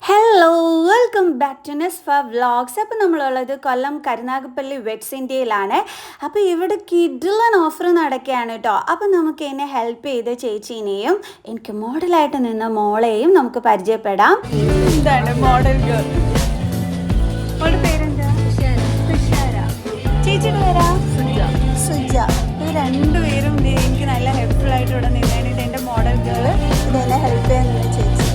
Hello welcome back to നെസ്ഫ vlogs. അപ്പോൾ നമ്മളുള്ളത് കൊല്ലം കരുനാഗപ്പള്ളി വെറ്റ്സ് ഇന്ത്യയിലാണ്. അപ്പോൾ ഇവിടെ കിഡിലൻ ഓഫർ നടക്കുകയാണ് കേട്ടോ. അപ്പോൾ നമുക്ക് എന്നെ ഹെൽപ്പ് ചെയ്ത ചേച്ചീനെയും എനിക്ക് മോഡലായിട്ട് നിന്ന മോളെയും നമുക്ക് പരിചയപ്പെടാം. എന്താണ് മോഡൽ ഗേൾ? മോളുടെ പേരെന്താ? ചേച്ചിയുടെ പേരാ സുജ. ഇത് രണ്ടുപേരും എനിക്ക് നല്ല ഹെൽപ്ഫുൾ ആയിട്ട് ഇവിടെ നിന്നതാണ്. ഇതെൻ്റെ മോഡൽ ഗേൾ, ഇതെന്നെ ഹെൽപ്പ് ചെയ്യുന്ന ചേച്ചി.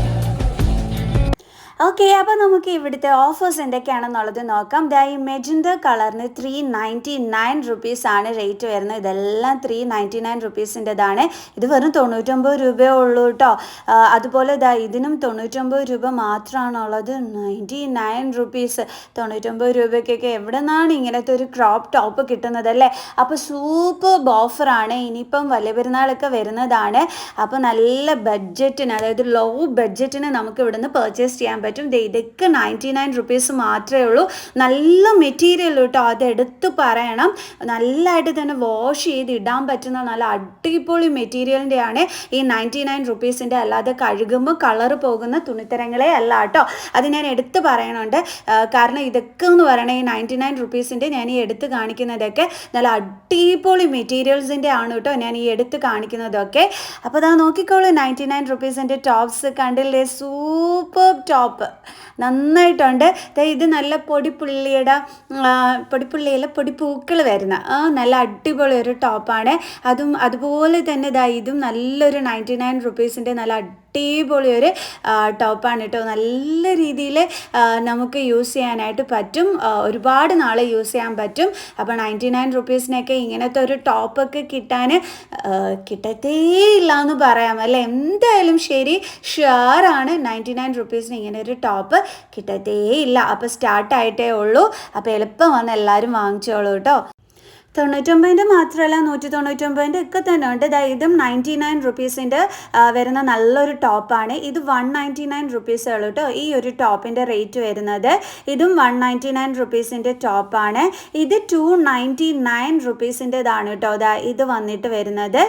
ഓക്കെ, അപ്പോൾ നമുക്ക് ഇവിടുത്തെ ഓഫേഴ്സ് എന്തൊക്കെയാണെന്നുള്ളത് നോക്കാം. ഈ മെജന്ത കളറിന് 399 റുപ്പീസാണ് റേറ്റ് വരുന്നത്. ഇതെല്ലാം 399 റുപ്പീസിൻ്റെതാണ്. ഇത് വെറും 99 രൂപയേ ഉള്ളൂ കേട്ടോ. അതുപോലെ ഇതിനും 99 രൂപ മാത്രമാണുള്ളത്. 99 റുപ്പീസ്, 99 രൂപയ്ക്കൊക്കെ എവിടെ നിന്നാണ് ഇങ്ങനത്തെ ഒരു ക്രോപ്പ് ടോപ്പ് കിട്ടുന്നതല്ലേ? അപ്പോൾ സൂപ്പർ ഓഫറാണ്. ഇനിയിപ്പം വലിയ പെരുന്നാളൊക്കെ വരുന്നതാണ്. അപ്പോൾ നല്ല ബഡ്ജറ്റിന്, അതായത് ലോ ബഡ്ജറ്റിന് നമുക്ക് ഇവിടുന്ന് പർച്ചേസ് ചെയ്യാൻ പറ്റും. ഇതൊക്കെ 99 റുപ്പീസ് മാത്രമേ ഉള്ളൂ. നല്ല മെറ്റീരിയൽ കേട്ടോ, അതെടുത്ത് പറയണം. നല്ലതായിട്ട് തന്നെ വാഷ് ചെയ്ത് ഇടാൻ പറ്റുന്ന നല്ല അടിപൊളി മെറ്റീരിയലിൻ്റെയാണ് ഈ 99 റുപ്പീസിൻ്റെ. അല്ലാതെ കഴുകുമ്പോൾ കളറ് പോകുന്ന തുണിത്തരങ്ങളെ അല്ല കേട്ടോ. അത് ഞാൻ എടുത്ത് പറയണുണ്ട്. കാരണം ഇതൊക്കെ എന്ന് പറയണത് ഈ 99 റുപ്പീസിൻ്റെ ഞാൻ ഈ എടുത്ത് കാണിക്കുന്നതൊക്കെ നല്ല അടിപൊളി മെറ്റീരിയൽസിൻ്റെ ആണ് കേട്ടോ ഞാൻ ഈ എടുത്ത് കാണിക്കുന്നതൊക്കെ. അപ്പോൾ അതാ നോക്കിക്കോളൂ, 99 റുപ്പീസിൻ്റെ ടോപ്സ് കണ്ടില്ലേ? സൂപ്പർ ടോപ്പ് നന്നായിട്ടുണ്ട്. ഇത് നല്ല പൊടിപ്പുള്ളിയിൽ പൊടിപ്പൂക്കൾ വരുന്ന നല്ല അടിപൊളി ഒരു ടോപ്പാണ്. അതുപോലെ തന്നെ ഇതും നല്ലൊരു 99 റുപ്പീസിൻ്റെ നല്ല അടിപൊളി ഒരു ടോപ്പാണ് കേട്ടോ. നല്ല രീതിയിൽ നമുക്ക് യൂസ് ചെയ്യാനായിട്ട് പറ്റും. ഒരുപാട് നാൾ യൂസ് ചെയ്യാൻ പറ്റും. അപ്പോൾ 99 റുപ്പീസിനൊക്കെ ഇങ്ങനത്തെ ഒരു ടോപ്പൊക്കെ കിട്ടത്തേ ഇല്ല എന്ന് പറയാം അല്ലേ? എന്തായാലും ശരി, ഷുവറാണ് 99 റുപ്പീസിന് ഇങ്ങനെ ഒരു ടോപ്പ് കിട്ടത്തേ ഇല്ല. അപ്പോൾ സ്റ്റാർട്ടായിട്ടേ ഉള്ളൂ. അപ്പോൾ എളുപ്പം വന്ന് എല്ലാവരും വാങ്ങിച്ചോളൂ കേട്ടോ. 99 മാത്രമല്ല, 199 ഒക്കെ തന്നെ ഉണ്ട്. ഇതും 99 റുപ്പീസിൻ്റെ വരുന്ന നല്ലൊരു ടോപ്പാണ്. ഇത് 199 റുപ്പീസേ ഉള്ളൂ കേട്ടോ ഈ ഒരു ടോപ്പിൻ്റെ റേറ്റ് വരുന്നത്. ഇതും 199 റുപ്പീസിൻ്റെ ടോപ്പാണ്. ഇത് 299 റുപ്പീസിൻ്റെതാണ് കേട്ടോ. ഇത് വന്നിട്ട് വരുന്നത്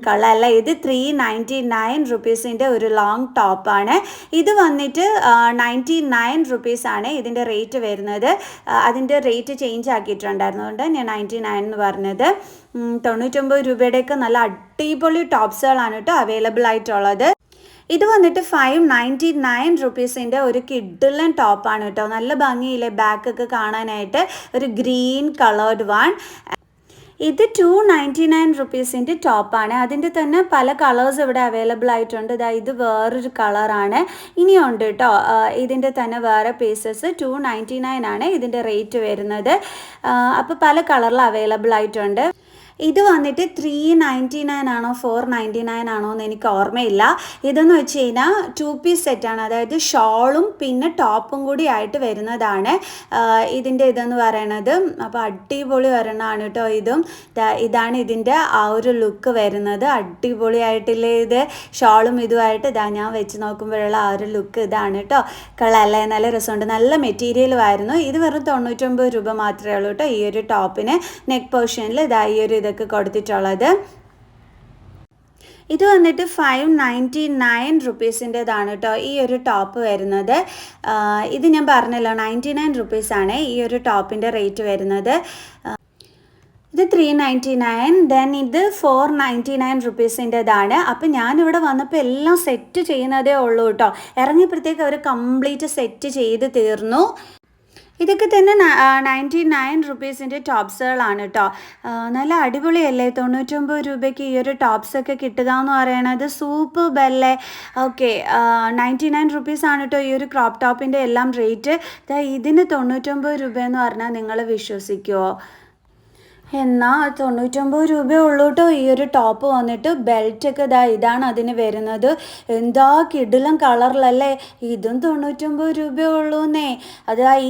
കൊള്ളാമല്ല. ഇത് 399 റുപ്പീസിൻ്റെ ഒരു ലോങ് ടോപ്പാണ്. ഇത് വന്നിട്ട് 99 റുപ്പീസാണ് ഇതിൻ്റെ റേറ്റ് വരുന്നത്. അതിൻ്റെ റേറ്റ് ചേഞ്ച് ആക്കിയിട്ടുണ്ടായിരുന്നതുകൊണ്ട് ഞാൻ 99 എന്ന് പറഞ്ഞത്. 99 രൂപയുടെയൊക്കെ നല്ല അടിപൊളി ടോപ്സുകളാണ് കേട്ടോ അവൈലബിൾ ആയിട്ടുള്ളത്. ഇത് വന്നിട്ട് 599 റുപ്പീസിൻ്റെ ഒരു കിഡിലൻ ടോപ്പാണ് കേട്ടോ. നല്ല ഭംഗിയില്ലേ ബാക്കൊക്കെ കാണാനായിട്ട്? ഒരു ഗ്രീൻ കളേർഡ് വൺ. ഇത് 299 റുപ്പീസിൻ്റെ ടോപ്പാണ്. അതിൻ്റെ തന്നെ പല കളേഴ്സ് ഇവിടെ അവൈലബിൾ ആയിട്ടുണ്ട്. ഇത് വേറൊരു കളറാണ്. ഇനിയുണ്ട് കേട്ടോ ഇതിൻ്റെ തന്നെ വേറെ പീസസ്. 299 ആണ് ഇതിൻ്റെ റേറ്റ് വരുന്നത്. അപ്പോൾ പല കളറിൽ അവൈലബിൾ ആയിട്ടുണ്ട്. ഇത് വന്നിട്ട് 399 ആണോ 499 ആണോ എന്ന് എനിക്ക് ഓർമ്മയില്ല. ഇതെന്ന് വെച്ച് കഴിഞ്ഞാൽ 2 പീസ് സെറ്റാണ്. അതായത് ഷോളും പിന്നെ ടോപ്പും കൂടി ആയിട്ട് വരുന്നതാണ് ഇതിൻ്റെ ഇതെന്ന് പറയണത്. അപ്പോൾ അടിപൊളി വരണമാണ് കേട്ടോ. ഇതാണ് ഇതിൻ്റെ ആ ഒരു ലുക്ക് വരുന്നത്. അടിപൊളിയായിട്ടില്ലേ ഇത്? ഷോളും ഇതുമായിട്ട് ഞാൻ വെച്ച് നോക്കുമ്പോഴുള്ള ആ ഒരു ലുക്ക് ഇതാണ് കേട്ടോ. കളല്ലേ? നല്ല രസമുണ്ട്. നല്ല മെറ്റീരിയലുമായിരുന്നു. ഇത് വെറും 99 രൂപ മാത്രമേ ഉള്ളൂ കേട്ടോ ഈ ഒരു ടോപ്പിന്. നെക്ക് പോർഷനിൽ ഈ ഒരു ഇതൊക്കെ കൊടുത്തിട്ടുള്ളത്. ഇത് വന്നിട്ട് 599 റുപ്പീസിൻ്റെതാണ് കേട്ടോ ഈ ഒരു ടോപ്പ് വരുന്നത്. ഇത് ഞാൻ പറഞ്ഞല്ലോ 99 റുപ്പീസാണ് ഈ ഒരു ടോപ്പിൻ്റെ റേറ്റ് വരുന്നത്. ഇത് 399, ദെൻ ഇത് 499 റുപ്പീസിൻ്റെതാണ്. അപ്പം ഞാനിവിടെ വന്നപ്പോൾ എല്ലാം സെറ്റ് ചെയ്യുന്നതേ ഉള്ളൂ കേട്ടോ. ഇറങ്ങിയപ്പോഴത്തേക്ക് അവർ കംപ്ലീറ്റ് സെറ്റ് ചെയ്ത് തീർന്നു. ഇതൊക്കെ തന്നെ 99 റുപ്പീസിൻ്റെ ടോപ്സുകളാണ് കേട്ടോ. നല്ല അടിപൊളിയല്ലേ? 99 രൂപയ്ക്ക് ഈ ഒരു ടോപ്സൊക്കെ കിട്ടുക എന്ന് പറയണത് സൂപ്പർ ബല്ലേ. ഓക്കെ, 99 റുപ്പീസാണ് കേട്ടോ ഈ ഒരു ക്രോപ്പ് ടോപ്പിൻ്റെ എല്ലാം റേറ്റ്. ഇതിന് 99 രൂപയെന്ന് പറഞ്ഞാൽ നിങ്ങൾ വിശ്വസിക്കുമോ? എന്നാൽ 99 രൂപയേ ഉള്ളൂ കേട്ടോ ഈ ഒരു ടോപ്പ് വന്നിട്ട്. ബെൽറ്റൊക്കെ ഇതാണ് അതിന് വരുന്നത്. എന്താ കിടിലം കളറിലല്ലേ? ഇതും 99 രൂപയേ ഉള്ളൂന്നേ.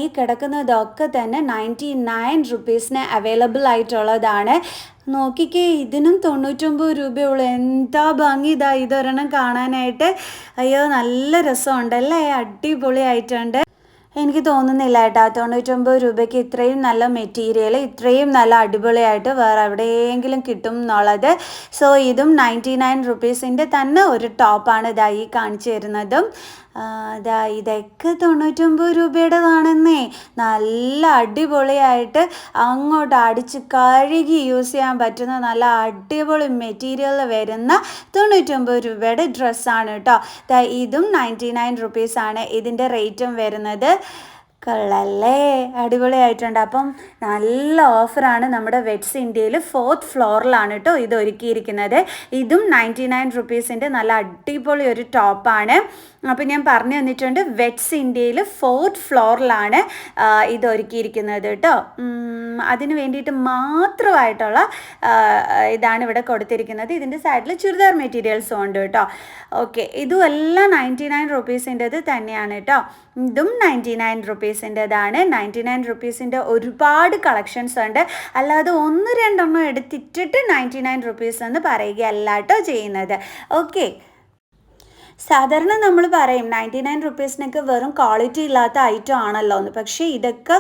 ഈ കിടക്കുന്നതൊക്കെ തന്നെ 99 റുപ്പീസിന് അവൈലബിൾ ആയിട്ടുള്ളതാണ്. നോക്കിക്കേ, ഇതിനും 99 രൂപയുള്ളൂ. എന്താ ഭംഗി ഇതൊരെണ്ണം കാണാനായിട്ട്. അയ്യോ, നല്ല രസമുണ്ടല്ലേ? അടിപൊളിയായിട്ടുണ്ട്. എനിക്ക് തോന്നുന്നില്ല കേട്ടോ 99 രൂപയ്ക്ക് ഇത്രയും നല്ല മെറ്റീരിയൽ ഇത്രയും നല്ല അടിപൊളിയായിട്ട് വേറെ എവിടെയെങ്കിലും കിട്ടും എന്നുള്ളത്. സോ ഇതും 99 റുപ്പീസിൻ്റെ തന്നെ ഒരു ടോപ്പാണ് ഈ കാണിച്ചു തരുന്നതും. ഇതൊക്കെ 99 രൂപയുടേതാണെന്നേ. നല്ല അടിപൊളിയായിട്ട് അങ്ങോട്ട് അടിച്ച് കഴുകി യൂസ് ചെയ്യാൻ പറ്റുന്ന നല്ല അടിപൊളി മെറ്റീരിയൽ വരുന്ന 99 രൂപയുടെ ഡ്രസ്സാണ് കേട്ടോ. ഇതും 99 റുപ്പീസാണ് ഇതിൻ്റെ റേറ്റും വരുന്നത്. കൊള്ളല്ലേ, അടിപൊളിയായിട്ടുണ്ട്. അപ്പം നല്ല ഓഫറാണ്. നമ്മുടെ വെറ്റ്സ് ഇന്ത്യയിൽ 4th ഫ്ലോറിലാണ് കേട്ടോ ഇത് ഒരുക്കിയിരിക്കുന്നത്. ഇതും 99 റുപ്പീസിൻ്റെ നല്ല അടിപൊളി ഒരു ടോപ്പാണ്. അപ്പോൾ ഞാൻ പറഞ്ഞു തന്നിട്ടുണ്ട്, വെറ്റ്സ് ഇന്ത്യയിൽ 4th ഫ്ലോറിലാണ് ഇത് ഒരുക്കിയിരിക്കുന്നത് കേട്ടോ. അതിന് വേണ്ടിയിട്ട് മാത്രമായിട്ടുള്ള ഇതാണ് ഇവിടെ കൊടുത്തിരിക്കുന്നത്. ഇതിൻ്റെ സൈഡിൽ ചുരിദാർ മെറ്റീരിയൽസും ഉണ്ട് കേട്ടോ. ഓക്കെ, ഇതും എല്ലാം 99 റുപ്പീസിൻ്റെത് തന്നെയാണ് കേട്ടോ. ഇതും 99 റുപ്പീസിൻ്റെതാണ്. 99 റുപ്പീസിൻ്റെ ഒരുപാട് കളക്ഷൻസ് ഉണ്ട്. അല്ലാതെ 1-2 എടുത്തിട്ടിട്ട് 99 റുപ്പീസ് എന്ന് പറയുകയല്ല കേട്ടോ ചെയ്യുന്നത്. ഓക്കെ, സാധാരണ നമ്മൾ പറയും 99 റുപ്പീസിനൊക്കെ വെറും ക്വാളിറ്റി ഇല്ലാത്ത ഐറ്റം ആണല്ലോ എന്ന്. പക്ഷേ ഇതൊക്കെ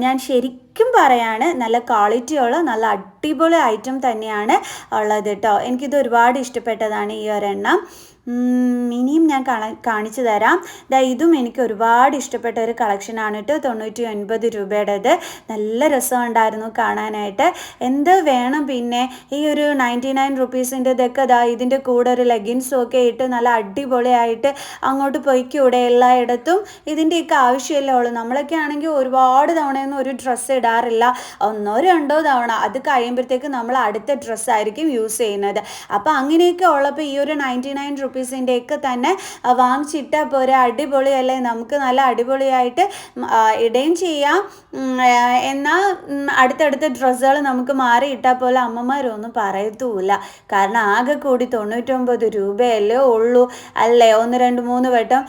ഞാൻ ശരിക്കും പറയാണ്, നല്ല ക്വാളിറ്റിയുള്ള നല്ല അടിപൊളി ഐറ്റം തന്നെയാണ് ഉള്ളത് കേട്ടോ. എനിക്കിത് ഒരുപാട് ഇഷ്ടപ്പെട്ടതാണ് ഈ ഒരെണ്ണം. ഇനിയും ഞാൻ കാണിച്ചു തരാം. ഇതും എനിക്ക് ഒരുപാട് ഇഷ്ടപ്പെട്ട ഒരു കളക്ഷനാണ് കേട്ടോ. 99 രൂപയുടേത്. നല്ല രസമുണ്ടായിരുന്നു കാണാനായിട്ട്. എന്ത് വേണം പിന്നെ ഈ ഒരു 99 റുപ്പീസിൻ്റെതൊക്കെ ഇതിൻ്റെ കൂടെ ഒരു ലെഗിൻസും ഒക്കെ ഇട്ട് നല്ല അടിപൊളിയായിട്ട് അങ്ങോട്ട് പോയിക്കൂടെ. എല്ലായിടത്തും ഇതിൻ്റെയൊക്കെ ആവശ്യമല്ലേ ഉള്ളൂ. നമ്മളൊക്കെ ആണെങ്കിൽ ഒരുപാട് തവണയൊന്നും ഒരു ഡ്രസ്സ് ഇടാറില്ല, 1-2 തവണ. അത് കഴിയുമ്പോഴത്തേക്ക് നമ്മൾ അടുത്ത ഡ്രസ്സായിരിക്കും യൂസ് ചെയ്യുന്നത്. അപ്പോൾ അങ്ങനെയൊക്കെ ഉള്ളപ്പോൾ ഈ ഒരു 99 റുപ്പീസിൻ്റെയൊക്കെ തന്നെ വാങ്ങിച്ചിട്ടാൽ പോരെ, അടിപൊളിയല്ലേ. നമുക്ക് നല്ല അടിപൊളിയായിട്ട് ഇടുകയും ചെയ്യാം. എന്നാൽ അടുത്തടുത്ത ഡ്രസ്സുകൾ നമുക്ക് മാറി ഇട്ടാൽ പോലെ അമ്മമാരൊന്നും പറയത്തുമില്ല. കാരണം ആകെ കൂടി 99 രൂപയല്ലേ ഉള്ളൂ അല്ലേ. 1-2-3 വട്ടം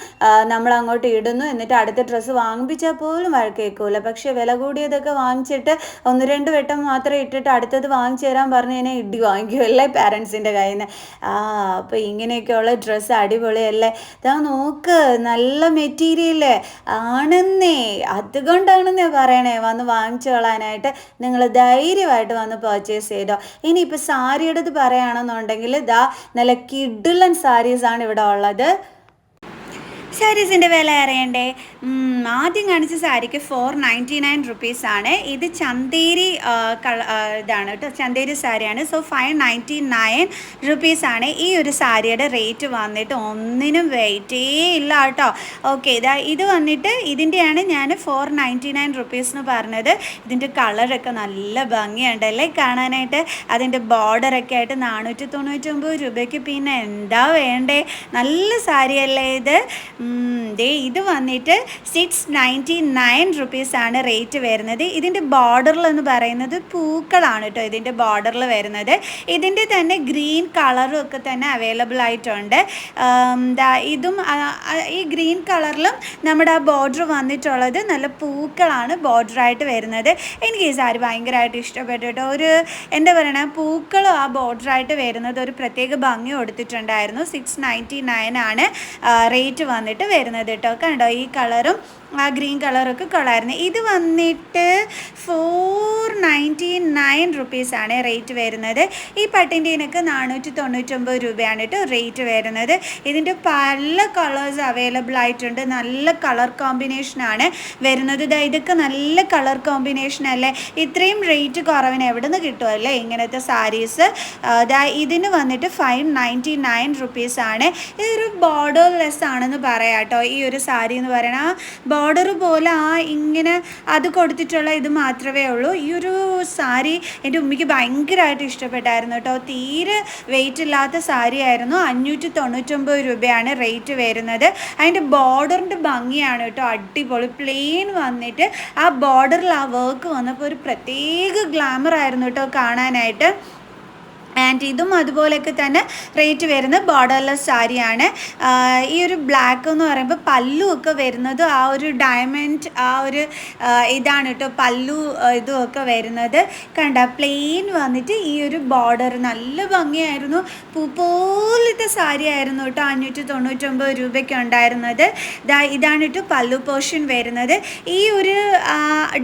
നമ്മൾ അങ്ങോട്ട് ഇടുന്നു, എന്നിട്ട് അടുത്ത ഡ്രസ്സ് വാങ്ങിപ്പിച്ചാൽ പോലും വഴക്ക് കേൾക്കില്ല. പക്ഷേ വില കൂടിയതൊക്കെ വാങ്ങിച്ചിട്ട് 1-2 വട്ടം മാത്രം ഇട്ടിട്ട് അടുത്തത് വാങ്ങിച്ചു തരാൻ പറഞ്ഞു കഴിഞ്ഞാൽ ഇടി വാങ്ങിക്കുമല്ലേ പാരൻസിൻ്റെ കയ്യിൽ നിന്ന്. അപ്പോൾ ഇങ്ങനെയൊക്കെയുള്ള ഡ്രസ്സ് അടിപൊളിയല്ലേ. നോക്ക്, നല്ല മെറ്റീരിയൽ ആണെന്നേ. അതുകൊണ്ടാണെന്നേ പറയണേ വന്ന് വാങ്ങിച്ചു കളയാനായിട്ട്. നിങ്ങൾ ധൈര്യമായിട്ട് വന്ന് പർച്ചേസ് ചെയ്തോ. ഇനിയിപ്പോൾ സാരിയുടേത് പറയുകയാണെന്നുണ്ടെങ്കിൽ നല്ല കിഡിലൻ സാരീസാണ് ഇവിടെ ഉള്ളത്. സാരീസിൻ്റെ വില അറിയണ്ടേ? ആദ്യം കാണിച്ച സാരിക്ക് 499 റുപ്പീസാണ്. ഇത് ചന്തേരി ഇതാണ് കേട്ടോ, ചന്തേരി സാരിയാണ്. സോ 599 റുപ്പീസാണ് ഈ ഒരു സാരിയുടെ റേറ്റ് വന്നിട്ട്. ഒന്നിനും വെയിറ്റേ ഇല്ല കേട്ടോ. ഓക്കെ, ഇത് വന്നിട്ട് ഇതിൻ്റെയാണ് ഞാൻ 499 റുപ്പീസ് എന്ന് പറഞ്ഞത്. ഇതിൻ്റെ കളറൊക്കെ നല്ല ഭംഗിയുണ്ടല്ലേ കാണാനായിട്ട്. അതിൻ്റെ ബോർഡറൊക്കെ ആയിട്ട് 499 രൂപയ്ക്ക് പിന്നെ എന്താ വേണ്ടേ? നല്ല സാരിയല്ലേ ഇത്. ഇത് വന്നിട്ട് 699 റുപ്പീസാണ് റേറ്റ് വരുന്നത്. ഇതിൻ്റെ ബോർഡറിലെന്ന് പറയുന്നത് പൂക്കളാണ് കേട്ടോ ഇതിൻ്റെ ബോർഡറിൽ വരുന്നത്. ഇതിൻ്റെ തന്നെ ഗ്രീൻ കളറും ഒക്കെ തന്നെ അവൈലബിൾ ആയിട്ടുണ്ട്. ഇതും ഈ ഗ്രീൻ കളറിലും നമ്മുടെ ആ ബോർഡർ വന്നിട്ടുള്ളത് നല്ല പൂക്കളാണ് ബോർഡറായിട്ട് വരുന്നത്. എനിക്ക് ഈ സാരി ഭയങ്കരമായിട്ട് ഇഷ്ടപ്പെട്ടു കേട്ടോ. ഒരു എന്താ പറയണ, പൂക്കളും ആ ബോർഡറായിട്ട് വരുന്നത് ഒരു പ്രത്യേക ഭംഗി കൊടുത്തിട്ടുണ്ടായിരുന്നു. 699 ആണ് റേറ്റ് വന്നിട്ട് വരുന്നത് കേട്ടോ. കണ്ടോ, ഈ കളറും ആ ഗ്രീൻ കളറൊക്കെ കൊള്ളായിരുന്നു. ഇത് വന്നിട്ട് 499 റുപ്പീസാണ് റേറ്റ് വരുന്നത്. ഈ പട്ടിൻ്റെനൊക്കെ 499 രൂപയാണ് കേട്ടോ റേറ്റ് വരുന്നത്. ഇതിൻ്റെ പല കളേഴ്സ് അവൈലബിൾ ആയിട്ടുണ്ട്. നല്ല കളർ കോമ്പിനേഷനാണ് വരുന്നത്. ഇതൊക്കെ നല്ല കളർ കോമ്പിനേഷൻ അല്ലേ. ഇത്രയും റേറ്റ് കുറവിന് എവിടെ നിന്ന് കിട്ടുമല്ലേ ഇങ്ങനത്തെ സാരീസ്. ഇതിന് വന്നിട്ട് 599 റുപ്പീസാണ്. ഇതൊരു ബോർഡർലെസ് ആണെന്ന് പറയാം കേട്ടോ ഈ ഒരു സാരി എന്ന് പറയണ. ബോർഡർ പോലെ ഇങ്ങനെ അത് കൊടുത്തിട്ടുള്ള ഇത് മാത്രമേ ഉള്ളൂ. ഈ ഒരു സാരി എൻ്റെ ഉമ്മയ്ക്ക് ഭയങ്കരമായിട്ട് ഇഷ്ടപ്പെട്ടായിരുന്നു കേട്ടോ. തീരെ വെയിറ്റ് ഇല്ലാത്ത സാരി ആയിരുന്നു. 599 രൂപയാണ് റേറ്റ് വരുന്നത്. അതിൻ്റെ ബോർഡറിൻ്റെ ഭംഗിയാണ് കേട്ടോ അടിപൊളി. പ്ലെയിൻ വന്നിട്ട് ആ ബോർഡറിൽ ആ വർക്ക് വന്നപ്പോൾ ഒരു പ്രത്യേക ഗ്ലാമർ ആയിരുന്നു കേട്ടോ കാണാനായിട്ട്. ആൻഡ് ഇതും അതുപോലെയൊക്കെ തന്നെ റേറ്റ് വരുന്ന ബോർഡർലെസ് സാരിയാണ്. ഈ ഒരു ബ്ലാക്ക് എന്ന് പറയുമ്പോൾ പല്ലു ഒക്കെ വരുന്നത് ആ ഒരു ഡയമണ്ട് ആ ഒരു ഇതാണ് കേട്ടോ പല്ലു ഇതുമൊക്കെ വരുന്നത്. കണ്ട, പ്ലെയിൻ വന്നിട്ട് ഈ ഒരു ബോർഡർ നല്ല ഭംഗിയായിരുന്നു. പൂ പോലത്തെ സാരി ആയിരുന്നു കേട്ടോ. 599 രൂപയ്ക്ക് ഉണ്ടായിരുന്നത്. ഇതാണ് കേട്ടോ പല്ലു പോർഷൻ വരുന്നത്. ഈ ഒരു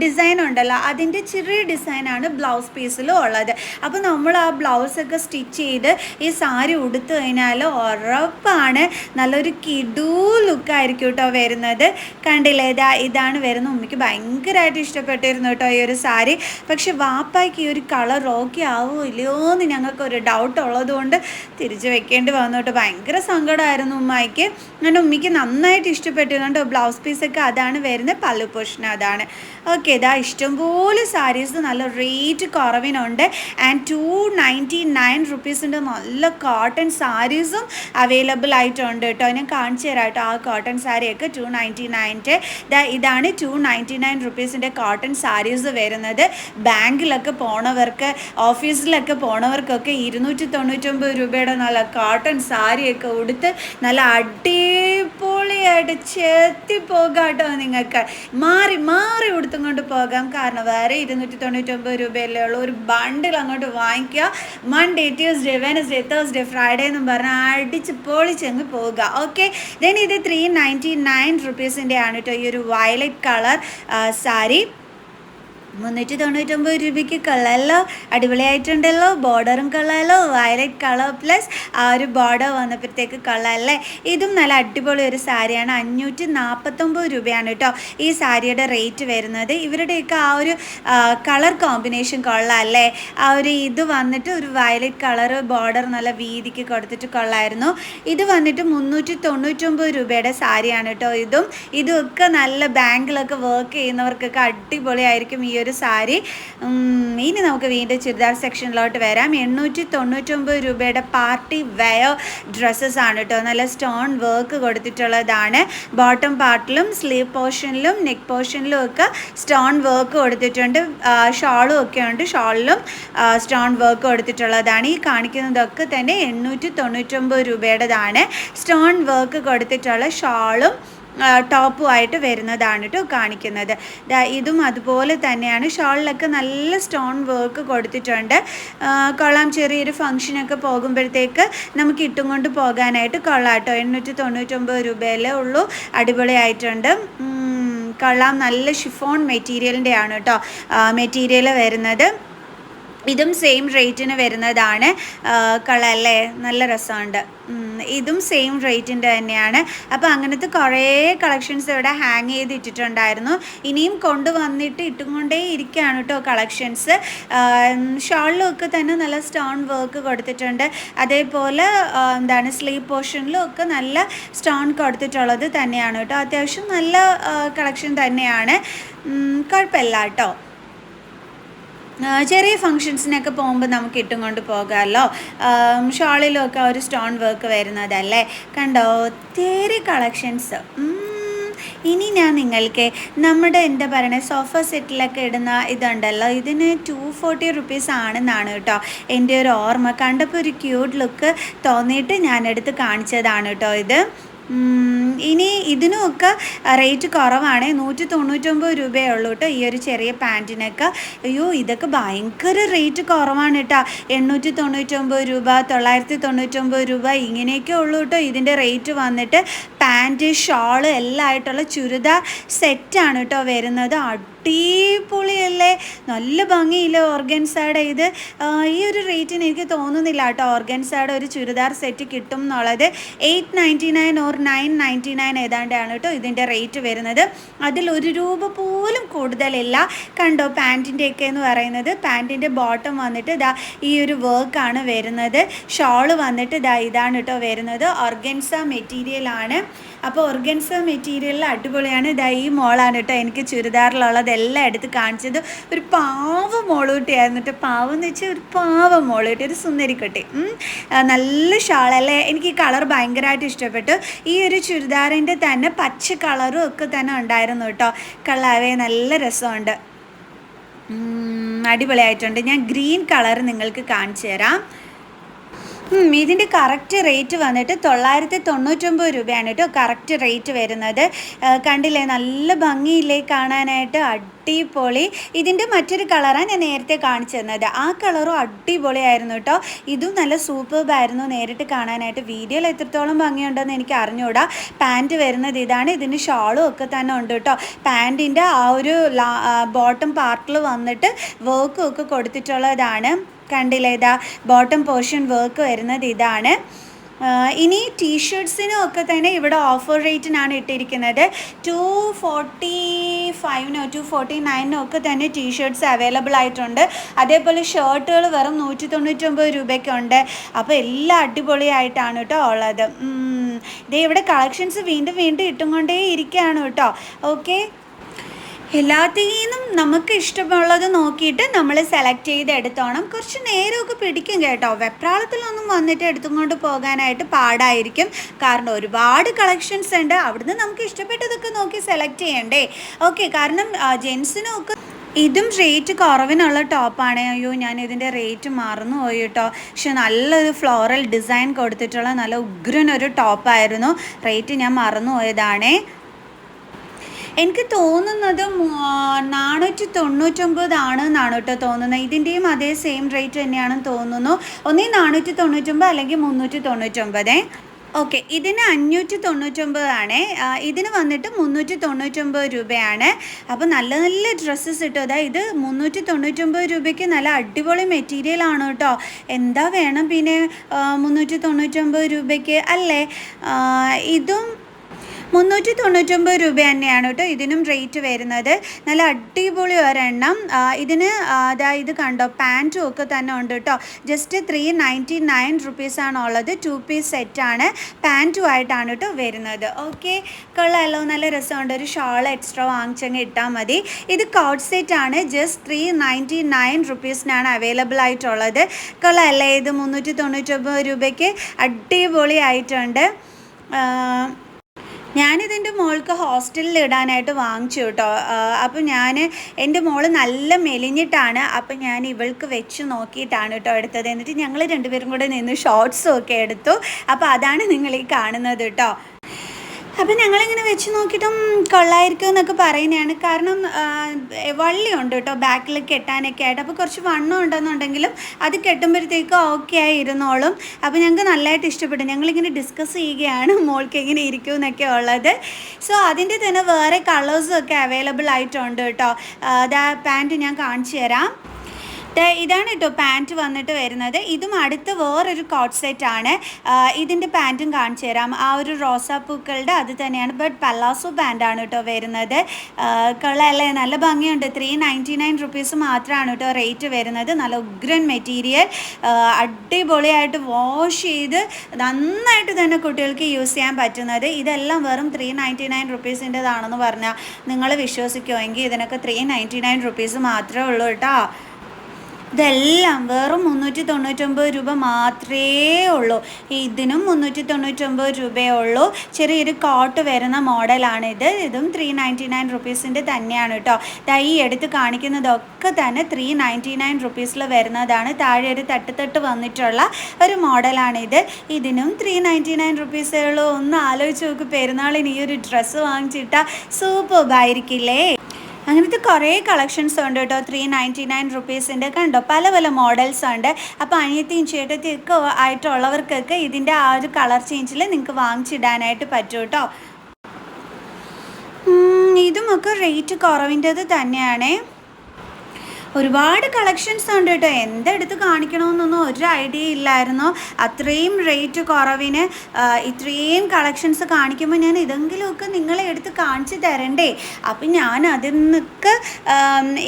ഡിസൈൻ ഉണ്ടല്ലോ, അതിൻ്റെ ചെറിയ ഡിസൈനാണ് ബ്ലൗസ് പീസിലും ഉള്ളത്. അപ്പോൾ നമ്മൾ ആ ബ്ലൗസ് ഒക്കെ സ്റ്റിച്ച് ചെയ്ത് ഈ സാരി ഉടുത്തു കഴിഞ്ഞാൽ ഉറപ്പാണ് നല്ലൊരു കിടു ലുക്കായിരിക്കും കേട്ടോ വരുന്നത്. കണ്ടില്ലേ, ഇതാണ് വരുന്നത്. ഉമ്മയ്ക്ക് ഭയങ്കരമായിട്ട് ഇഷ്ടപ്പെട്ടിരുന്നു കേട്ടോ ഈ ഒരു സാരി. പക്ഷെ വാപ്പായ്ക്ക് ഈ ഒരു കളർ ഓക്കെ ആവുമോ ഇല്ലയോ എന്ന് ഞങ്ങൾക്കൊരു ഡൗട്ട് ഉള്ളതുകൊണ്ട് തിരിച്ച് വെക്കേണ്ടി വന്നു കേട്ടോ. ഭയങ്കര സങ്കടമായിരുന്നു ഉമ്മയ്ക്ക്. അങ്ങനെ ഉമ്മയ്ക്ക് നന്നായിട്ട് ഇഷ്ടപ്പെട്ടിരുന്നുണ്ട്. ബ്ലൗസ് പീസൊക്കെ അതാണ് വരുന്നത്, പല്ലു പോർഷൻ അതാണ്. ഓക്കെ, ഇഷ്ടംപോലെ സാരീസ് നല്ല റേറ്റ് കുറവിനുണ്ട്. ആൻഡ് 299 റുപ്പീസിൻ്റെ നല്ല കോട്ടൺ സാരീസും അവൈലബിൾ ആയിട്ടുണ്ട് കേട്ടോ. ഞാൻ കാണിച്ചു തരാം കേട്ടോ ആ കോട്ടൺ സാരിയൊക്കെ. 299 ഇതാണ് 299 റുപ്പീസിൻ്റെ കോട്ടൺ സാരീസ് വരുന്നത്. ബാങ്കിലൊക്കെ പോണവർക്ക്, ഓഫീസിലൊക്കെ പോണവർക്കൊക്കെ 299 രൂപയുടെ നല്ല കോട്ടൺ സാരിയൊക്കെ ഉടുത്ത് നല്ല അടിപൊളിയായിട്ട് ചെത്തിപ്പോകാം കേട്ടോ. നിങ്ങൾക്ക് മാറി മാറി ഉടുത്തും കൊണ്ട് പോകാം. കാരണം വേറെ 299 രൂപയല്ലേ ഉള്ളൂ. ഒരു ബണ്ടിൽ അങ്ങോട്ട് വാങ്ങിക്കുക. Monday, Tuesday, Wednesday, Thursday, Friday എന്നും പറഞ്ഞാൽ അടിച്ച് പൊളിച്ചങ്ങ് പോവുക. ഓക്കെ, ദെൻ ഇത് 399 റുപ്പീസിൻ്റെ ആണ് കേട്ടോ ഈ ഒരു വയലറ്റ് കളർ സാരി. 399 രൂപയ്ക്ക് കൊള്ളാമല്ലോ, അടിപൊളിയായിട്ടുണ്ടല്ലോ. ബോർഡറും കൊള്ളാമല്ലോ, വയലറ്റ് കളർ പ്ലസ് ആ ഒരു ബോർഡർ വന്നപ്പോഴത്തേക്ക് കൊള്ളാമല്ലേ. ഇതും നല്ല അടിപൊളി ഒരു സാരിയാണ്. 549 രൂപയാണ് കേട്ടോ ഈ സാരിയുടെ റേറ്റ് വരുന്നത്. ഇവരുടെയൊക്കെ ആ ഒരു കളർ കോമ്പിനേഷൻ കൊള്ളാമല്ലേ. ആ ഒരു ഇത് വന്നിട്ട് ഒരു വയലറ്റ് കളർ ബോർഡർ നല്ല വീതിക്ക് കൊടുത്തിട്ട് കൊള്ളായിരുന്നു. ഇത് വന്നിട്ട് 399 രൂപയുടെ സാരിയാണ് കേട്ടോ. ഇതൊക്കെ നല്ല ബാങ്കിലൊക്കെ വർക്ക് ചെയ്യുന്നവർക്കൊക്കെ അടിപൊളിയായിരിക്കും ഈ ഒരു സാരി. ഇനി നമുക്ക് വീണ്ടും ചുരിദാർ സെക്ഷനിലോട്ട് വരാം. 899 രൂപയുടെ പാർട്ടി വെയർ ഡ്രസ്സസ് ആണ് കേട്ടോ. നല്ല സ്റ്റോൺ വർക്ക് കൊടുത്തിട്ടുള്ളതാണ്. ബോട്ടം പാർട്ടിലും സ്ലീവ് പോർഷനിലും നെക്ക് പോർഷനിലും ഒക്കെ സ്റ്റോൺ വർക്ക് കൊടുത്തിട്ടുണ്ട്. ഷാളും ഒക്കെ ഉണ്ട്, ഷാളിലും സ്റ്റോൺ വർക്ക് കൊടുത്തിട്ടുള്ളതാണ്. ഈ കാണിക്കുന്നതൊക്കെ തന്നെ 899 രൂപയുടേതാണ്. സ്റ്റോൺ വർക്ക് കൊടുത്തിട്ടുള്ള ഷാളും ടോപ്പുമായിട്ട് വരുന്നതാണ് കേട്ടോ കാണിക്കുന്നത്. ഇതും അതുപോലെ തന്നെയാണ്. ഷോളിലൊക്കെ നല്ല സ്റ്റോൺ വർക്ക് കൊടുത്തിട്ടുണ്ട്. കൊള്ളാം, ചെറിയൊരു ഫംഗ്ഷനൊക്കെ പോകുമ്പോഴത്തേക്ക് നമുക്ക് ഇട്ടും കൊണ്ട് പോകാനായിട്ട് കൊള്ളാം കേട്ടോ. 899 രൂപയിലേ ഉള്ളൂ. അടിപൊളിയായിട്ടുണ്ട്, കൊള്ളാം. നല്ല ഷിഫോൺ മെറ്റീരിയലിൻ്റെ ആണ് കേട്ടോ മെറ്റീരിയൽ വരുന്നത്. ഇതും സെയിം റേറ്റിന് വരുന്നതാണ്. കളല്ലേ, നല്ല രസമുണ്ട്. ഇതും സെയിം റേറ്റിൻ്റെ തന്നെയാണ്. അപ്പോൾ അങ്ങനത്തെ കുറേ കളക്ഷൻസ് ഇവിടെ ഹാങ് ചെയ്തിട്ടിട്ടുണ്ടായിരുന്നു. ഇനിയും കൊണ്ടുവന്നിട്ട് ഇട്ടും കൊണ്ടേ ഇരിക്കുകയാണ് കേട്ടോ കളക്ഷൻസ്. ഷോളിലും ഒക്കെ തന്നെ നല്ല സ്റ്റോൺ വർക്ക് കൊടുത്തിട്ടുണ്ട്. അതേപോലെ സ്ലീവ് പോർഷനിലും ഒക്കെ നല്ല സ്റ്റോൺ കൊടുത്തിട്ടുള്ളത് തന്നെയാണ് കേട്ടോ. അത്യാവശ്യം നല്ല കളക്ഷൻ തന്നെയാണ്, കുഴപ്പമില്ല കേട്ടോ. ചെറിയ ഫങ്ഷൻസിനൊക്കെ പോകുമ്പോൾ നമുക്ക് ഇട്ടും കൊണ്ട് പോകാമല്ലോ. ഷോളിലൊക്കെ ഒരു സ്റ്റോൺ വർക്ക് വരുന്നതല്ലേ, കണ്ടോ ഒത്തിരി കളക്ഷൻസ്. ഇനി ഞാൻ നിങ്ങൾക്ക് നമ്മുടെ എന്താ പറയുന്നത് സോഫ സെറ്റിലൊക്കെ ഇടുന്ന ഇതുണ്ടല്ലോ, ഇതിന് 240 റുപ്പീസ് ആണെന്നാണ് കേട്ടോ എൻ്റെ ഒരു ഓർമ്മ. കണ്ടപ്പോൾ ഒരു ക്യൂട്ട് ലുക്ക് തോന്നിയിട്ട് ഞാനെടുത്ത് കാണിച്ചതാണ് കേട്ടോ ഇത്. ഇനി ഇതിനുമൊക്കെ റേറ്റ് കുറവാണ്. 199 രൂപയേ ഉള്ളൂ കേട്ടോ ഈ ഒരു ചെറിയ പാൻറ്റിനൊക്കെ. അയ്യോ, ഇതൊക്കെ ഭയങ്കര റേറ്റ് കുറവാണ് കേട്ടോ. 899 രൂപ, 999 രൂപ ഇങ്ങനെയൊക്കെ ഉള്ളൂ കേട്ടോ ഇതിൻ്റെ റേറ്റ് വന്നിട്ട്. പാൻറ്റ്, ഷോള് എല്ലാം ആയിട്ടുള്ള ചുരിദാർ സെറ്റാണ് കേട്ടോ വരുന്നത്. അടിപൊളിയല്ലേ, നല്ല ഭംഗിയില്ലേ ഓർഗൻസയുടെ ഇത്. ഈ ഒരു റേറ്റിന് എനിക്ക് തോന്നുന്നില്ല കേട്ടോ ഓർഗൻസയുടെ ഒരു ചുരിദാർ സെറ്റ് കിട്ടും എന്നുള്ളത്. 899 ഓർ 999 ഏതാണ്ടാണ് കേട്ടോ ഇതിൻ്റെ റേറ്റ് വരുന്നത്. അതിൽ 1 രൂപ പോലും കൂടുതലില്ല. കണ്ടോ പാൻറ്റിൻ്റെയൊക്കെ എന്ന് പറയുന്നത്. പാൻറ്റിൻ്റെ ബോട്ടം വന്നിട്ട് ഈ ഒരു വർക്കാണ് വരുന്നത്. ഷോള് വന്നിട്ട് ഇതാണ് കേട്ടോ വരുന്നത്. ഓർഗൻസ മെറ്റീരിയലാണ്. അപ്പോൾ ഓർഗൻസ മെറ്റീരിയലിൽ അടിപൊളിയാണ്. ഈ മോളാണ് കേട്ടോ എനിക്ക് ചുരിദാറിലുള്ളതെല്ലാം എടുത്ത് കാണിച്ചത്. ഒരു പാവ മോളൂട്ടിയായിരുന്നു കേട്ടോ. പാവം എന്ന് വെച്ചാൽ ഒരു പാവ മോളൂട്ടി, ഒരു സുന്ദരിക്കുട്ടി. നല്ല ഷാളല്ലേ. എനിക്ക് ഈ കളർ ഭയങ്കരമായിട്ട് ഇഷ്ടപ്പെട്ടു. ഈ ഒരു ചുരിദാറിൻ്റെ തന്നെ പച്ച കളറും ഒക്കെ തന്നെ ഉണ്ടായിരുന്നു കേട്ടോ. കളറേ നല്ല രസമുണ്ട്, അടിപൊളിയായിട്ടുണ്ട്. ഞാൻ ഗ്രീൻ കളർ നിങ്ങൾക്ക് കാണിച്ചു തരാം. ഇതിൻ്റെ കറക്റ്റ് റേറ്റ് വന്നിട്ട് 999 രൂപയാണ് കേട്ടോ കറക്റ്റ് റേറ്റ് വരുന്നത്. കണ്ടില്ലേ, നല്ല ഭംഗിയില്ലേ കാണാനായിട്ട്, അടിപൊളി. ഇതിൻ്റെ മറ്റൊരു കളറാണ് ഞാൻ നേരത്തെ കാണിച്ചു തന്നത്. ആ കളറും അടിപൊളിയായിരുന്നു കേട്ടോ. ഇതും നല്ല സൂപ്പർബായിരുന്നു നേരിട്ട് കാണാനായിട്ട്. വീഡിയോയിൽ എത്രത്തോളം ഭംഗിയുണ്ടെന്ന് എനിക്ക് അറിഞ്ഞുകൂടാ. പാൻറ്റ് വരുന്നത് ഇതാണ്. ഇതിന് ഷാളും ഒക്കെ തന്നെ ഉണ്ട് കേട്ടോ. പാൻറ്റിൻ്റെ ആ ഒരു ബോട്ടം പാർട്ടിൽ വന്നിട്ട് വർക്കും ഒക്കെ കൊടുത്തിട്ടുള്ളതാണ്. കണ്ടില്ലേ, ഇതാ ബോട്ടം പോർഷൻ വർക്ക് വരുന്നത് ഇതാണ്. ഇനി ടീഷർട്സിനും ഒക്കെ തന്നെ ഇവിടെ ഓഫർ റേറ്റിനാണ് ഇട്ടിരിക്കുന്നത്. 245 249 ഒക്കെ തന്നെ ടീഷർട്സ് അവൈലബിൾ ആയിട്ടുണ്ട്. അതേപോലെ ഷർട്ടുകൾ വെറും 199 രൂപയ്ക്കുണ്ട്. അപ്പോൾ എല്ലാം അടിപൊളിയായിട്ടാണ് കേട്ടോ ഉള്ളത്. ഇതേ ഇവിടെ കളക്ഷൻസ് വീണ്ടും വീണ്ടും ഇട്ടുകൊണ്ടേ ഇരിക്കുകയാണ് കേട്ടോ. ഓക്കെ, എല്ലാത്തിൽ നിന്നും നമുക്ക് ഇഷ്ടമുള്ളത് നോക്കിയിട്ട് നമ്മൾ സെലക്ട് ചെയ്ത് എടുത്തോണം. കുറച്ച് നേരമൊക്കെ പിടിക്കും കേട്ടോ. വെപ്രാളത്തിലൊന്നും വന്നിട്ട് എടുത്തുകൊണ്ട് പോകാനായിട്ട് പാടായിരിക്കും. കാരണം ഒരുപാട് കളക്ഷൻസ് ഉണ്ട്. അവിടുന്ന് നമുക്ക് ഇഷ്ടപ്പെട്ടതൊക്കെ നോക്കി സെലക്ട് ചെയ്യണ്ടേ. ഓക്കെ, കാരണം ജെൻസിനൊക്കെ ഇതും റേറ്റ് കുറവിനുള്ള ടോപ്പാണ്. അയ്യോ, ഞാൻ ഇതിൻ്റെ റേറ്റ് മറന്നു പോയി കേട്ടോ. പക്ഷെ നല്ലൊരു ഫ്ലോറൽ ഡിസൈൻ കൊടുത്തിട്ടുള്ള നല്ല ഉഗ്രനൊരു ടോപ്പായിരുന്നു. റേറ്റ് ഞാൻ മറന്നു പോയതാണേ. എനിക്ക് തോന്നുന്നത് 499 ആണെന്നാണ് കേട്ടോ തോന്നുന്നത്. ഇതിൻ്റെയും അതേ സെയിം റേറ്റ് തന്നെയാണെന്ന് തോന്നുന്നു. ഒന്നീ 499 അല്ലെങ്കിൽ 399. ഓക്കെ, ഇതിന് 599 ആണ്. ഇതിന് വന്നിട്ട് 399 രൂപയാണ്. അപ്പോൾ നല്ല നല്ല ഡ്രസ്സസ് കിട്ടും. അതായത് 399 രൂപയ്ക്ക് നല്ല അടിപൊളി മെറ്റീരിയൽ ആണ് കേട്ടോ. എന്താ വേണം പിന്നെ 399 രൂപയ്ക്ക് അല്ലേ. ഇതും 399 രൂപ തന്നെയാണ് കേട്ടോ ഇതിനും റേറ്റ് വരുന്നത്. നല്ല അടിപൊളി ഒരെണ്ണം. ഇതിന് അതായത് കണ്ടോ, പാൻറ്റും ഒക്കെ തന്നെ ഉണ്ട് കേട്ടോ. ജസ്റ്റ് 399 റുപ്പീസാണ് ഉള്ളത്. 2 പീസ് സെറ്റാണ്, പാൻറ്റുമായിട്ടാണ് കേട്ടോ വരുന്നത്. ഓക്കെ, കൊള്ളാമല്ലോ, നല്ല രസമുണ്ട്. ഒരു ഷാൾ എക്സ്ട്രാ വാങ്ങിച്ചങ്ങ് ഇട്ടാൽ മതി. ഇത് കോട്ട് സെറ്റാണ്. ജസ്റ്റ് 399 റുപ്പീസിനാണ് അവൈലബിൾ ആയിട്ടുള്ളത്. കൊള്ളാമല്ലേ, ഇത് 399 രൂപയ്ക്ക് അടിപൊളി ആയിട്ടുണ്ട്. ഞാനിതിൻ്റെ മോൾക്ക് ഹോസ്റ്റലിൽ ഇടാനായിട്ട് വാങ്ങിച്ചു കേട്ടോ. അപ്പോൾ എൻ്റെ മോള് നല്ല മെലിഞ്ഞിട്ടാണ്. അപ്പോൾ ഞാൻ ഇവൾക്ക് വെച്ച് നോക്കിയിട്ടാണ് കേട്ടോ എടുത്തത്. എന്നിട്ട് ഞങ്ങൾ രണ്ടുപേരും കൂടെ നിന്ന് ഷോർട്സും ഒക്കെ എടുത്തു. അപ്പോൾ അതാണ് നിങ്ങൾ ഈ കാണുന്നത് കേട്ടോ. അപ്പം ഞങ്ങളിങ്ങനെ വെച്ച് നോക്കിയിട്ടും കൊള്ളായിരിക്കും എന്നൊക്കെ പറയുന്നതാണ്. കാരണം വള്ളിയുണ്ട് കേട്ടോ ബാക്കിൽ കെട്ടാനൊക്കെ ആയിട്ട്. അപ്പോൾ കുറച്ച് വണ്ണം ഉണ്ടെന്നുണ്ടെങ്കിലും അത് കെട്ടുമ്പോഴത്തേക്കും ഓക്കെ ആയി ഇരുന്നോളും. അപ്പോൾ ഞങ്ങൾക്ക് നല്ലതായിട്ട് ഇഷ്ടപ്പെട്ടു. ഞങ്ങളിങ്ങനെ ഡിസ്കസ് ചെയ്യുകയാണ് മോൾക്ക് എങ്ങനെ ഇരിക്കും എന്നൊക്കെ ഉള്ളത്. സോ അതിൻ്റെ തന്നെ വേറെ കളേഴ്സും ഒക്കെ അവൈലബിൾ ആയിട്ടുണ്ട് കേട്ടോ. അതാ പാൻറ്റ് ഞാൻ കാണിച്ചു തരാം. ഇതാണ് കേട്ടോ പാൻറ്റ് വന്നിട്ട് വരുന്നത്. ഇതും അടുത്ത വേറൊരു കോട്ട് സെറ്റാണ്. ഇതിൻ്റെ പാൻറ്റും കാണിച്ചു തരാം. ആ ഒരു റോസാപ്പൂക്കളുടെ അത് തന്നെയാണ്. ബട്ട് പല്ലാസോ പാൻറ്റാണ് കേട്ടോ വരുന്നത്. കൊള്ളാമല്ലേ, നല്ല ഭംഗിയുണ്ട്. 399 റുപ്പീസ് മാത്രമാണ് കേട്ടോ റേറ്റ് വരുന്നത്. നല്ല ഉഗ്രൻ മെറ്റീരിയൽ, അടിപൊളിയായിട്ട് വാഷ് ചെയ്ത് നന്നായിട്ട് തന്നെ കുട്ടികൾക്ക് യൂസ് ചെയ്യാൻ പറ്റുന്നത്. ഇതെല്ലാം വെറും 399 റുപ്പീസിൻ്റെതാണെന്ന് പറഞ്ഞാൽ നിങ്ങൾ വിശ്വസിക്കുമെങ്കിൽ ഇതിനൊക്കെ 399 റുപ്പീസ് മാത്രമേ ഉള്ളൂ കേട്ടോ. ഇതെല്ലാം വെറും 399 രൂപ മാത്രമേ ഉള്ളൂ. ഇതിനും 399 രൂപയേ ഉള്ളൂ. ചെറിയൊരു കോട്ട് വരുന്ന മോഡലാണിത്. ഇതും 399 റുപ്പീസിൻ്റെ തന്നെയാണ് കേട്ടോ. ഈ എടുത്ത് കാണിക്കുന്നതൊക്കെ തന്നെ 399 റുപ്പീസിൽ വരുന്നതാണ്. താഴെ ഒരു തട്ട് വന്നിട്ടുള്ള ഒരു മോഡലാണിത്. ഇതിനും 399 റുപ്പീസേ ഉള്ളൂ. ഒന്ന് ആലോചിച്ച് നോക്ക്, പെരുന്നാളിന് ഈ ഒരു ഡ്രസ്സ് വാങ്ങിച്ചിട്ടാൽ സൂപ്പർബായിരിക്കില്ലേ. അങ്ങനത്തെ കുറേ കളക്ഷൻസ് ഉണ്ട് കേട്ടോ. 399 റുപ്പീസിൻ്റെ കണ്ടോ, പല പല മോഡൽസ് ഉണ്ട്. അപ്പോൾ അനിയത്തിയും ചേട്ടത്തിയും ഒക്കെ ആയിട്ടുള്ളവർക്കൊക്കെ ഇതിൻ്റെ ആ ഒരു കളർ ചേഞ്ചിൽ നിങ്ങൾക്ക് വാങ്ങിച്ചിടാനായിട്ട് പറ്റും കേട്ടോ. ഇതുമൊക്കെ റേറ്റ് കുറവിൻ്റെത് തന്നെയാണേ. ഒരുപാട് കളക്ഷൻസ് ഉണ്ട് കേട്ടോ. എന്തെടുത്ത് കാണിക്കണമെന്നൊന്നും ഒരു ഐഡിയ ഇല്ലായിരുന്നു. അത്രയും റേറ്റ് കുറവിന് ഇത്രയും കളക്ഷൻസ് കാണിക്കുമ്പോൾ ഞാൻ ഇതെങ്കിലുമൊക്കെ നിങ്ങളെ എടുത്ത് കാണിച്ച് തരണ്ടേ. അപ്പം ഞാൻ അതിൽ നിന്നൊക്കെ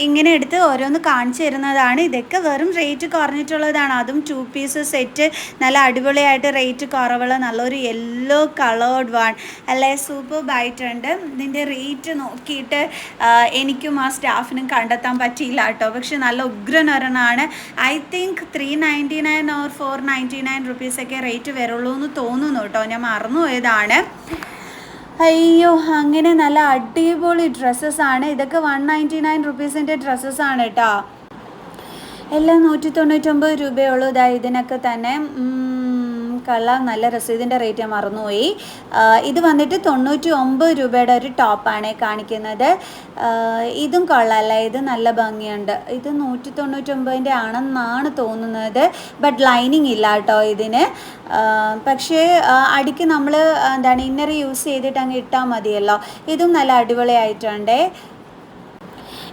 ഇങ്ങനെ എടുത്ത് ഓരോന്ന് കാണിച്ചു തരുന്നതാണ്. ഇതൊക്കെ വെറും റേറ്റ് കുറഞ്ഞിട്ടുള്ളതാണ്. അതും 2 പീസ് സെറ്റ്, നല്ല അടിപൊളിയായിട്ട് റേറ്റ് കുറവുള്ള നല്ലൊരു യെല്ലോ കളേർഡ് വൺ അല്ലേ, സൂപ്പർബായിട്ടുണ്ട്. ഇതിൻ്റെ റേറ്റ് നോക്കിയിട്ട് എനിക്കും ആ സ്റ്റാഫിനും കണ്ടെത്താൻ പറ്റിയില്ല കേട്ടോ. പക്ഷെ നല്ല ഉഗ്രനൊരെണ്ണമാണ്. ഐ തിങ്ക് 399 ഓർ 499 റുപ്പീസൊക്കെ റേറ്റ് വരുള്ളൂ എന്ന് തോന്നുന്നു കേട്ടോ. ഞാൻ മറന്നുപോയതാണ്. അയ്യോ, അങ്ങനെ നല്ല അടിപൊളി ഡ്രസ്സസ്സാണ്. ഇതൊക്കെ 199 റുപ്പീസിൻ്റെ ഡ്രസ്സസ്സാണ് കേട്ടോ. എല്ലാം 199 രൂപയുള്ളൂ. ഇതിനൊക്കെ തന്നെ കൊള്ളാം, നല്ല രസീതിൻ്റെ റേറ്റ് ഞാൻ മറന്നുപോയി. ഇത് വന്നിട്ട് 99 രൂപയുടെ ഒരു ടോപ്പാണ് കാണിക്കുന്നത്. ഇതും കൊള്ളാമല്ലേ, ഇത് നല്ല ഭംഗിയുണ്ട്. ഇത് 199 ആണെന്നാണ് തോന്നുന്നത്. ബട്ട് ലൈനിങ് ഇല്ല കേട്ടോ ഇതിന്. പക്ഷേ അടിക്ക് നമ്മൾ ഇന്നർ യൂസ് ചെയ്തിട്ട് അങ്ങ് ഇട്ടാൽ മതിയല്ലോ. ഇതും നല്ല അടിപൊളിയായിട്ടുണ്ട്.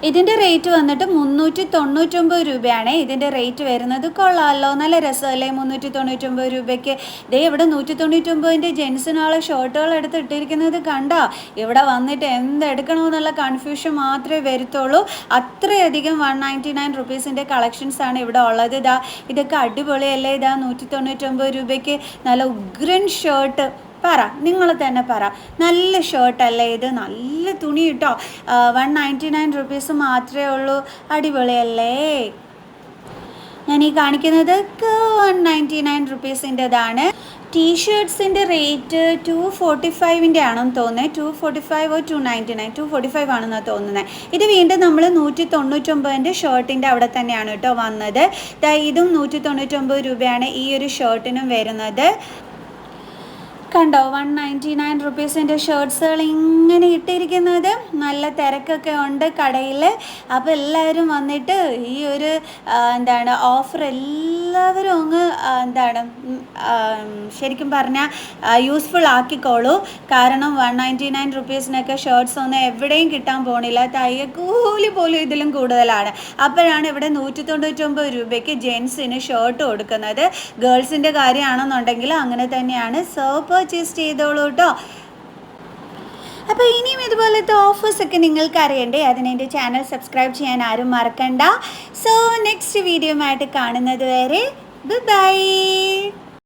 ഇതിൻ്റെ റേറ്റ് വന്നിട്ട് 399 രൂപയാണ് ഇതിൻ്റെ റേറ്റ് വരുന്നത്. കൊള്ളാമല്ലോ, നല്ല രസമല്ലേ 399 രൂപയ്ക്ക്. ഇതേ ഇവിടെ 199ൻ്റെ ജെൻസിനുള്ള ഷർട്ടുകൾ എടുത്ത് ഇട്ടിരിക്കുന്നത് കണ്ടോ. ഇവിടെ വന്നിട്ട് എന്തെടുക്കണമെന്നുള്ള കൺഫ്യൂഷൻ മാത്രമേ വരുത്തുള്ളൂ. അത്രയധികം 199 റുപ്പീസിൻ്റെ കളക്ഷൻസാണ് ഇവിടെ ഉള്ളത്. ഇതൊക്കെ അടിപൊളിയല്ലേ. 199 രൂപയ്ക്ക് നല്ല ഉഗ്രൻ ഷർട്ട്. പറ, നിങ്ങൾ തന്നെ പറ, നല്ല ഷർട്ടല്ലേ ഇത്, നല്ല തുണി കേട്ടോ. 199 റുപ്പീസ് മാത്രമേ ഉള്ളൂ. അടിപൊളിയല്ലേ. ഞാൻ ഈ കാണിക്കുന്നത് 199 റുപ്പീസിൻ്റെതാണ്. ടീഷർട്ട്സിൻ്റെ റേറ്റ് 245ൻ്റെ ആണെന്ന് തോന്നുന്നത്. 245 299 245 ആണെന്നാണ് തോന്നുന്നത്. ഇത് വീണ്ടും നമ്മൾ 199ൻ്റെ ഷർട്ടിൻ്റെ അവിടെ തന്നെയാണ് കേട്ടോ വന്നത്. ഇതും 199 രൂപയാണ് ഈ ഒരു ഷർട്ടിനും വരുന്നത്. കണ്ടോ 199 റുപ്പീസിൻ്റെ ഷർട്ട്സുകൾ ഇങ്ങനെ ഇട്ടിരിക്കുന്നത്. നല്ല തിരക്കൊക്കെ ഉണ്ട് കടയിൽ. അപ്പോൾ എല്ലാവരും വന്നിട്ട് ഈ ഒരു ഓഫർ എല്ലാവരും അങ്ങ് ശരിക്കും പറഞ്ഞാൽ യൂസ്ഫുൾ ആക്കിക്കോളൂ. കാരണം 199 റുപ്പീസിനൊക്കെ ഷർട്ട്സ് ഒന്നും എവിടെയും കിട്ടാൻ പോണില്ല. തയ്യക്കൂലി പോലും ഇതിലും കൂടുതലാണ്. അപ്പോഴാണ് ഇവിടെ 199 രൂപയ്ക്ക് ജെൻസിന് ഷർട്ട് കൊടുക്കുന്നത്. ഗേൾസിൻ്റെ കാര്യമാണെന്നുണ്ടെങ്കിൽ അങ്ങനെ തന്നെയാണ്. സോ പർച്ചേസ് ചെയ്തോളൂ കേട്ടോ. അപ്പോൾ ഇനിയും ഇതുപോലത്തെ ഓഫേഴ്സൊക്കെ നിങ്ങൾക്ക് അറിയണ്ടേ, അതിന് എൻ്റെ ചാനൽ സബ്സ്ക്രൈബ് ചെയ്യാൻ ആരും മറക്കണ്ട. സോ നെക്സ്റ്റ് വീഡിയോ ആയിട്ട് കാണുന്നത് വരെ ബൈ.